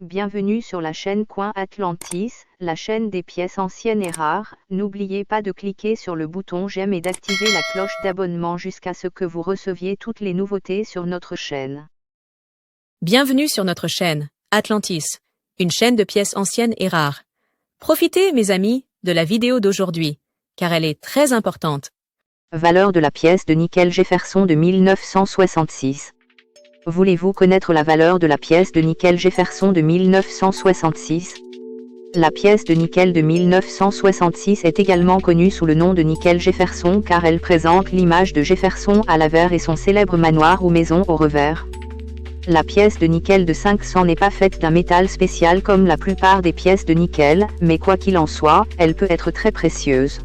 Bienvenue sur la chaîne Coin Atlantis, la chaîne des pièces anciennes et rares. N'oubliez pas de cliquer sur le bouton j'aime et d'activer la cloche d'abonnement jusqu'à ce que vous receviez toutes les nouveautés sur notre chaîne. Bienvenue sur notre chaîne, Atlantis, une chaîne de pièces anciennes et rares. Profitez, mes amis, de la vidéo d'aujourd'hui, car elle est très importante. Valeur de la pièce de nickel Jefferson de 1966. Voulez-vous connaître la valeur de la pièce de nickel Jefferson de 1966? La pièce de nickel de 1966 est également connue sous le nom de nickel Jefferson car elle présente l'image de Jefferson à l'avers et son célèbre manoir ou maison au revers. La pièce de nickel de 500 n'est pas faite d'un métal spécial comme la plupart des pièces de nickel, mais quoi qu'il en soit, elle peut être très précieuse.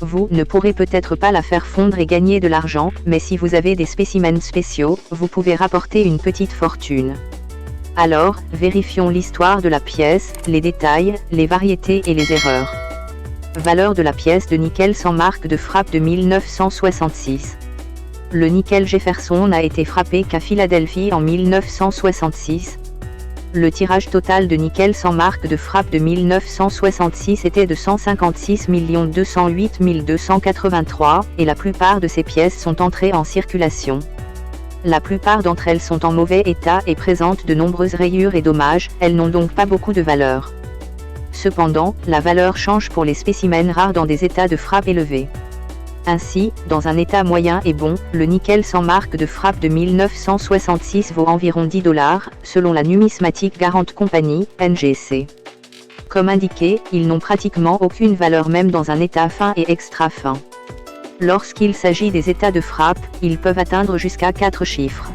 Vous ne pourrez peut-être pas la faire fondre et gagner de l'argent, mais si vous avez des spécimens spéciaux, vous pouvez rapporter une petite fortune. Alors, vérifions l'histoire de la pièce, les détails, les variétés et les erreurs. Valeur de la pièce de nickel sans marque de frappe de 1966. Le nickel Jefferson n'a été frappé qu'à Philadelphie en 1966. Le tirage total de nickel sans marque de frappe de 1966 était de 156 208 283, et la plupart de ces pièces sont entrées en circulation. La plupart d'entre elles sont en mauvais état et présentent de nombreuses rayures et dommages, elles n'ont donc pas beaucoup de valeur. Cependant, la valeur change pour les spécimens rares dans des états de frappe élevés. Ainsi, dans un état moyen et bon, le nickel sans marque de frappe de 1966 vaut environ $10, selon la Numismatic Guarant Company, NGC. Comme indiqué, ils n'ont pratiquement aucune valeur même dans un état fin et extra fin. Lorsqu'il s'agit des états de frappe, ils peuvent atteindre jusqu'à 4 chiffres.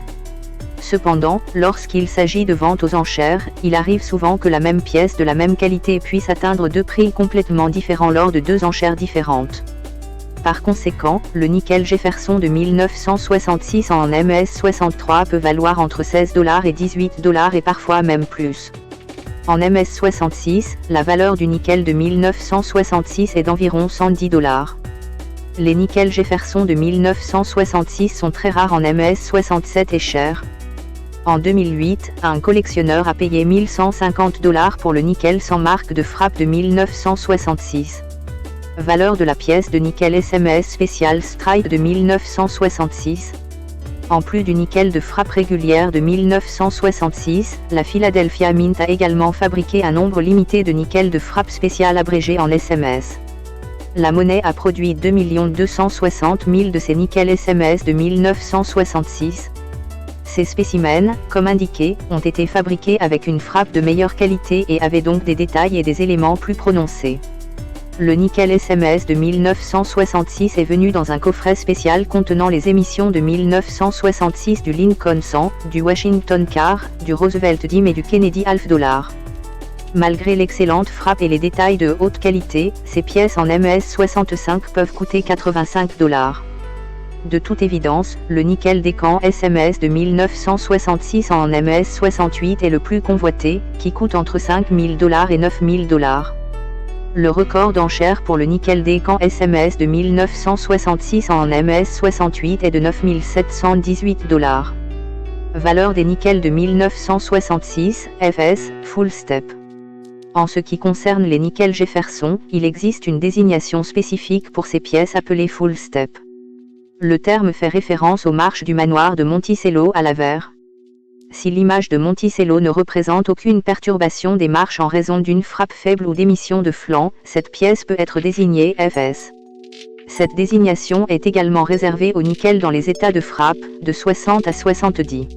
Cependant, lorsqu'il s'agit de vente aux enchères, il arrive souvent que la même pièce de la même qualité puisse atteindre deux prix complètement différents lors de deux enchères différentes. Par conséquent, le nickel Jefferson de 1966 en MS63 peut valoir entre $16 et $18 et parfois même plus. En MS66, la valeur du nickel de 1966 est d'environ $110. Les nickels Jefferson de 1966 sont très rares en MS67 et chers. En 2008, un collectionneur a payé $1150 pour le nickel sans marque de frappe de 1966. Valeur de la pièce de nickel SMS Special Strike de 1966. En plus du nickel de frappe régulière de 1966, la Philadelphia Mint a également fabriqué un nombre limité de nickel de frappe spéciale abrégé en SMS. La monnaie a produit 2 260 000 de ces nickels SMS de 1966. Ces spécimens, comme indiqué, ont été fabriqués avec une frappe de meilleure qualité et avaient donc des détails et des éléments plus prononcés. Le nickel SMS de 1966 est venu dans un coffret spécial contenant les émissions de 1966 du Lincoln 100, du Washington Car, du Roosevelt Dim et du Kennedy $. Malgré l'excellente frappe et les détails de haute qualité, ces pièces en MS65 peuvent coûter $85. De toute évidence, le nickel des camps SMS de 1966 en MS68 est le plus convoité, qui coûte entre $5 000 et $9 000. Le record d'enchères pour le nickel des camps SMS de 1966 en MS68 est de $9 718. Valeur des nickels de 1966, FS, Full Step. En ce qui concerne les nickels Jefferson, il existe une désignation spécifique pour ces pièces appelées Full Step. Le terme fait référence aux marches du manoir de Monticello à l'avers. Si l'image de Monticello ne représente aucune perturbation des marches en raison d'une frappe faible ou d'émission de flanc, cette pièce peut être désignée FS. Cette désignation est également réservée au nickel dans les états de frappe, de 60 à 70.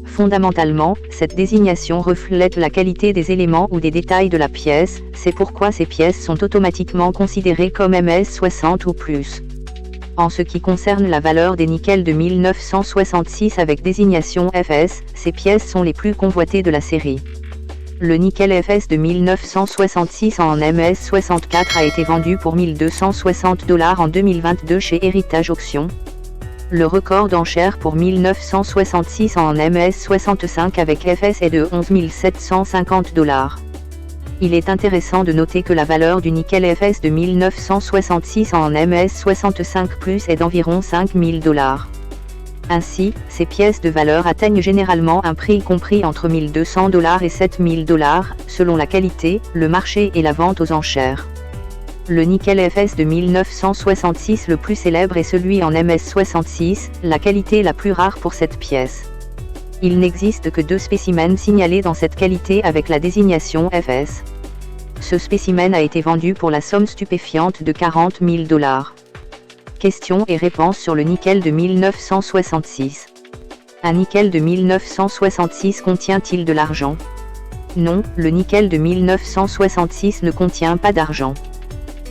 Fondamentalement, cette désignation reflète la qualité des éléments ou des détails de la pièce, c'est pourquoi ces pièces sont automatiquement considérées comme MS60 ou plus. En ce qui concerne la valeur des nickels de 1966 avec désignation FS, ces pièces sont les plus convoitées de la série. Le nickel FS de 1966 en MS64 a été vendu pour $1260 en 2022 chez Heritage Auction. Le record d'enchères pour 1966 en MS65 avec FS est de $11 750. Il est intéressant de noter que la valeur du nickel FS de 1966 en MS65 plus est d'environ $5 000. Ainsi, ces pièces de valeur atteignent généralement un prix compris entre $1 200 et $7 000, selon la qualité, le marché et la vente aux enchères. Le nickel FS de 1966 le plus célèbre est celui en MS66, la qualité la plus rare pour cette pièce. Il n'existe que 2 spécimens signalés dans cette qualité avec la désignation FS. Ce spécimen a été vendu pour la somme stupéfiante de $40 000. Questions et réponses sur le nickel de 1966. Un nickel de 1966 contient-il de l'argent? Non, le nickel de 1966 ne contient pas d'argent.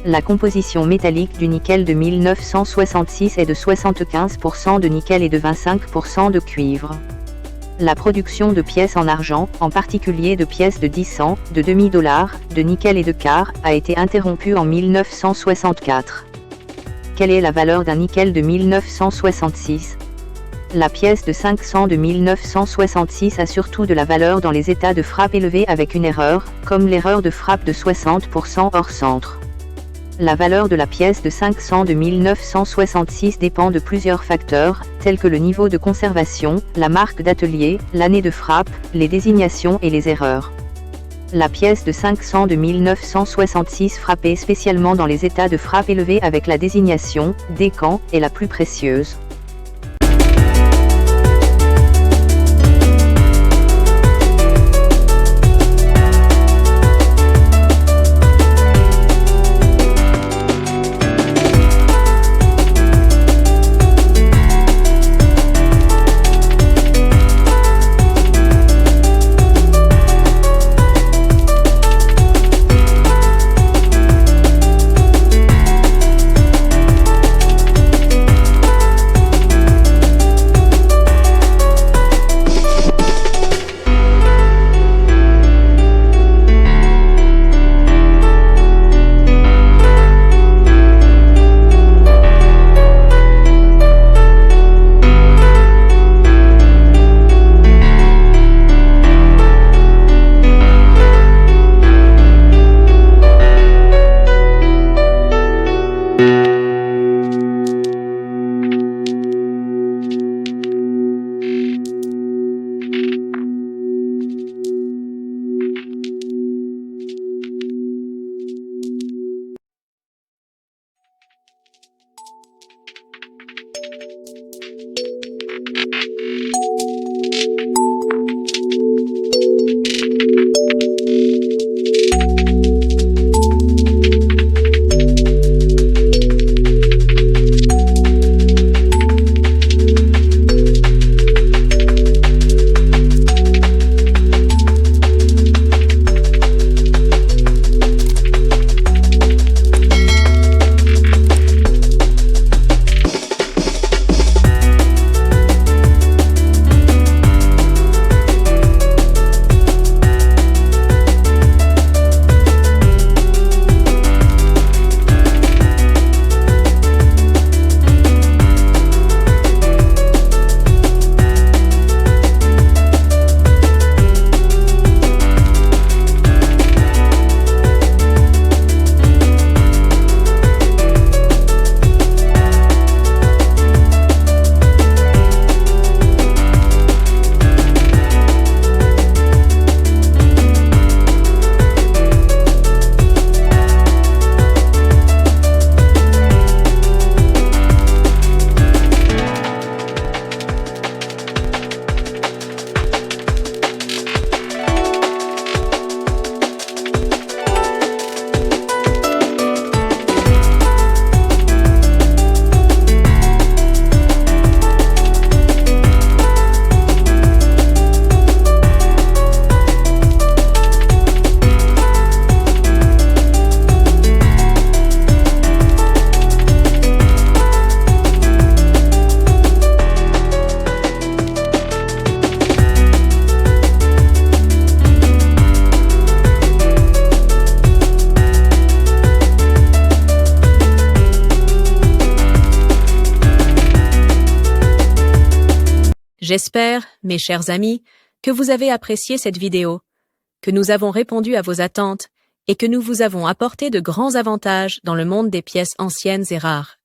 La composition métallique du nickel de 1966 est de 75% de nickel et de 25% de cuivre. La production de pièces en argent, en particulier de pièces de 10 cents, de demi-dollars, de nickel et de quart, a été interrompue en 1964. Quelle est la valeur d'un nickel de 1966? La pièce de 500 de 1966 a surtout de la valeur dans les états de frappe élevés avec une erreur, comme l'erreur de frappe de 60% hors centre. La valeur de la pièce de 500 de 1966 dépend de plusieurs facteurs, tels que le niveau de conservation, la marque d'atelier, l'année de frappe, les désignations et les erreurs. La pièce de 500 de 1966 frappée spécialement dans les états de frappe élevés avec la désignation décan est la plus précieuse. J'espère, mes chers amis, que vous avez apprécié cette vidéo, que nous avons répondu à vos attentes et que nous vous avons apporté de grands avantages dans le monde des pièces anciennes et rares.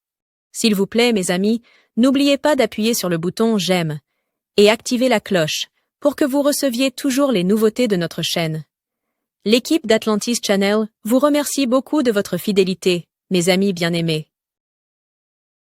S'il vous plaît, mes amis, N'oubliez pas d'appuyer sur le bouton j'aime et activer la cloche pour que vous receviez toujours les nouveautés de notre chaîne. L'équipe d'Atlantis Channel vous remercie beaucoup de votre fidélité, mes amis bien-aimés.